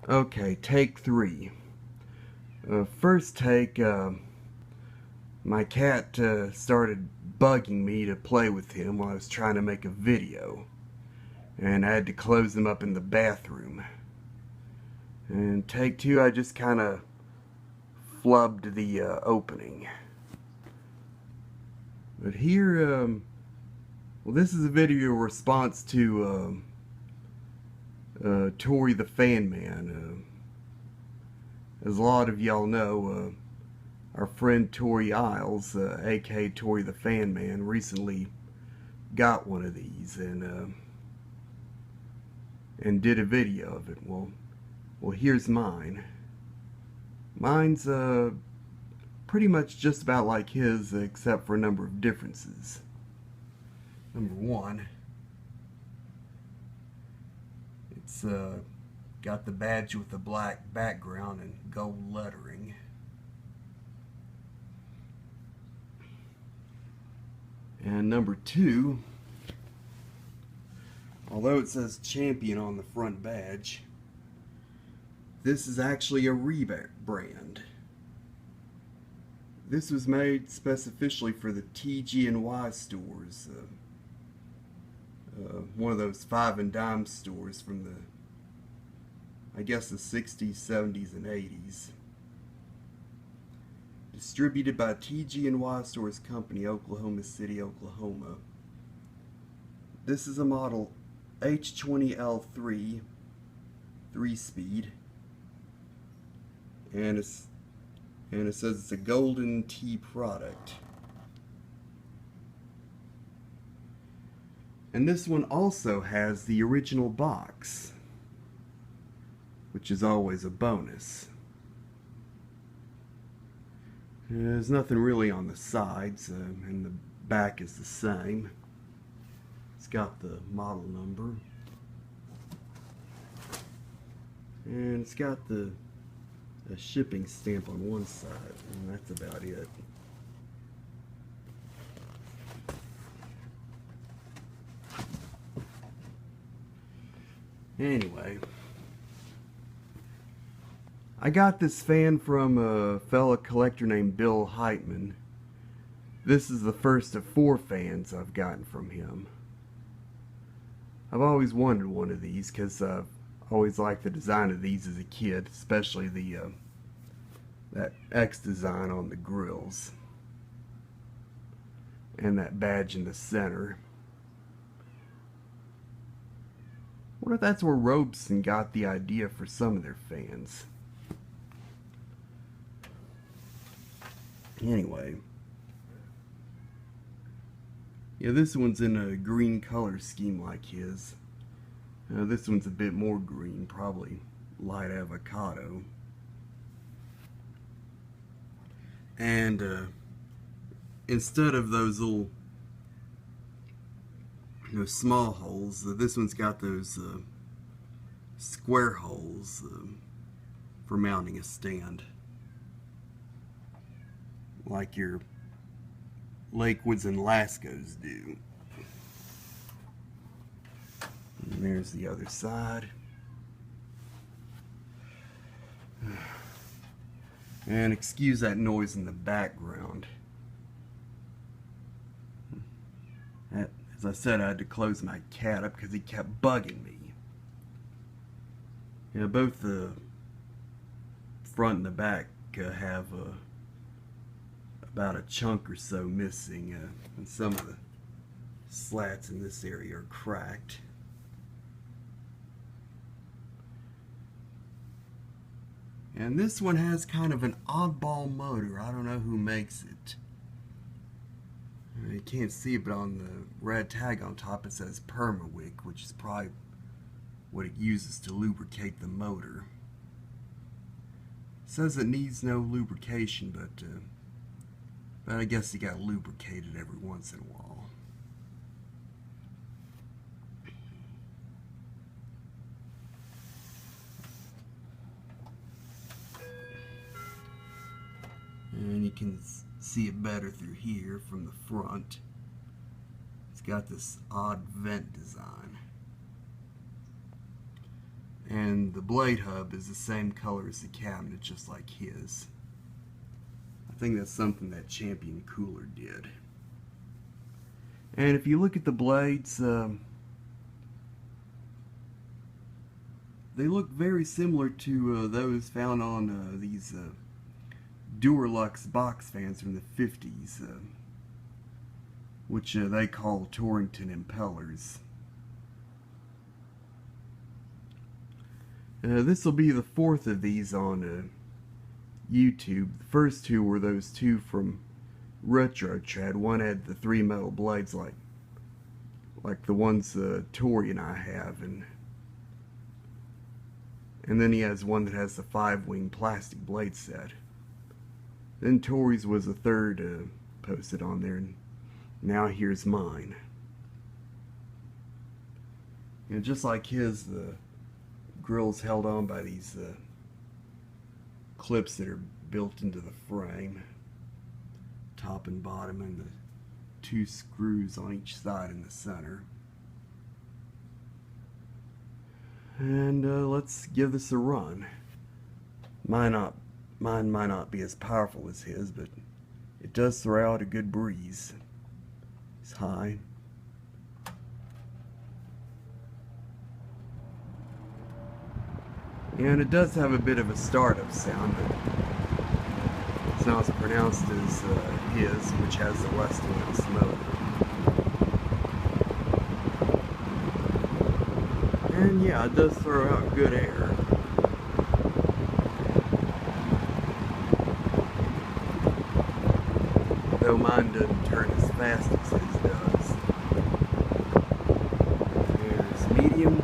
Okay, take three. First take, my cat started bugging me to play with him while I was trying to make a video. And I had to close him up in the bathroom. And take two, I just kind of flubbed the opening. But here, well, this is a video response to Torythefanman. As a lot of y'all know, our friend Tori Isles, aka Torythefanman, recently got one of these and did a video of it. Well, here's mine. Mine's pretty much just about like his, except for a number of differences. Number one, it's got the badge with the black background and gold lettering. And number two, although it says champion on the front badge, this is actually a rebrand. This was made specifically for the TG&Y stores, one of those 5 and dime stores from the, I guess, the 60s, 70s, and 80s. Distributed by TG&Y Stores Company, Oklahoma City, Oklahoma. This is a model H20L3 3-speed, and it says it's a Golden T product. And this one also has the original box, which is always a bonus. There's nothing really on the sides, and the back is the same. It's got the model number, and it's got a shipping stamp on one side, and that's about it. Anyway, I got this fan from a fellow collector named Bill Heitman. This is the first of 4 fans I've gotten from him. I've always wanted one of these because I've always liked the design of these as a kid, especially that X design on the grills and that badge in the center. I wonder if that's where Robeson got the idea for some of their fans. Anyway, yeah, this one's in a green color scheme like his. This one's a bit more green, probably light avocado. And instead of those little small holes, this one's got those square holes for mounting a stand, like your Lakewoods and Lascos do. And there's the other side. And excuse that noise in the background. As I said, I had to close my cat up because he kept bugging me. You know, both the front and the back have about a chunk or so missing, and some of the slats in this area are cracked. And this one has kind of an oddball motor. I don't know who makes it. You can't see it, but on the red tag on top it says Permawick, which is probably what it uses to lubricate the motor. It says it needs no lubrication, but I guess you got lubricated every once in a while. And you can see it better through here from the front. It's got this odd vent design. And the blade hub is the same color as the cabinet, just like his. I think that's something that Champion Cooler did. And if you look at the blades, they look very similar to those found on these Duralux box fans from the 50s, which they call Torrington impellers. This will be the fourth of these on YouTube. The first two were those two from Retro Trad. One had the 3 metal blades like the ones Tory and I have, and then he has one that has the 5-wing plastic blade set. Then Tory's was the third posted on there, and now here's mine. And just like his, the grill's held on by these clips that are built into the frame, top and bottom, and the 2 screws on each side in the center. And let's give this a run. Mine might not be as powerful as his, but it does throw out a good breeze. It's high. And it does have a bit of a startup sound, but it's not as pronounced as his, which has the Westinghouse motor. And yeah, it does throw out good air. Though mine doesn't turn as fast as his does. Here's medium.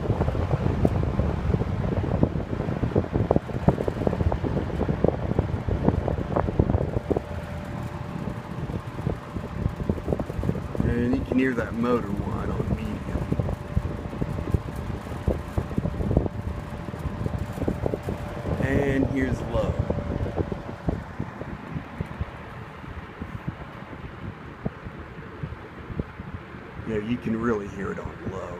And you can hear that motor whine on medium. And here's low. Yeah, you can really hear it on low.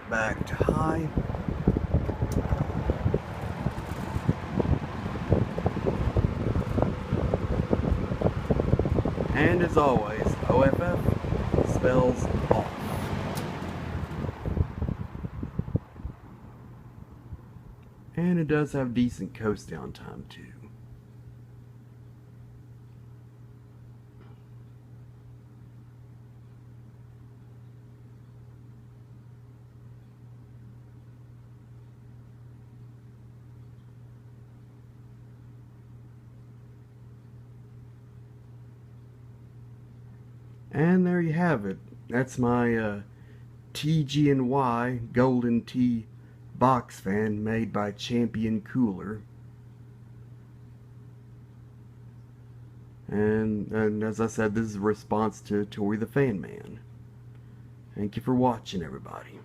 Back to high. And as always, OFF spells off. And it does have decent coast down time too. And there you have it. That's my TG&Y Golden Tee box fan made by Champion Cooler. And as I said, this is a response to Torythefanman. Thank you for watching, everybody.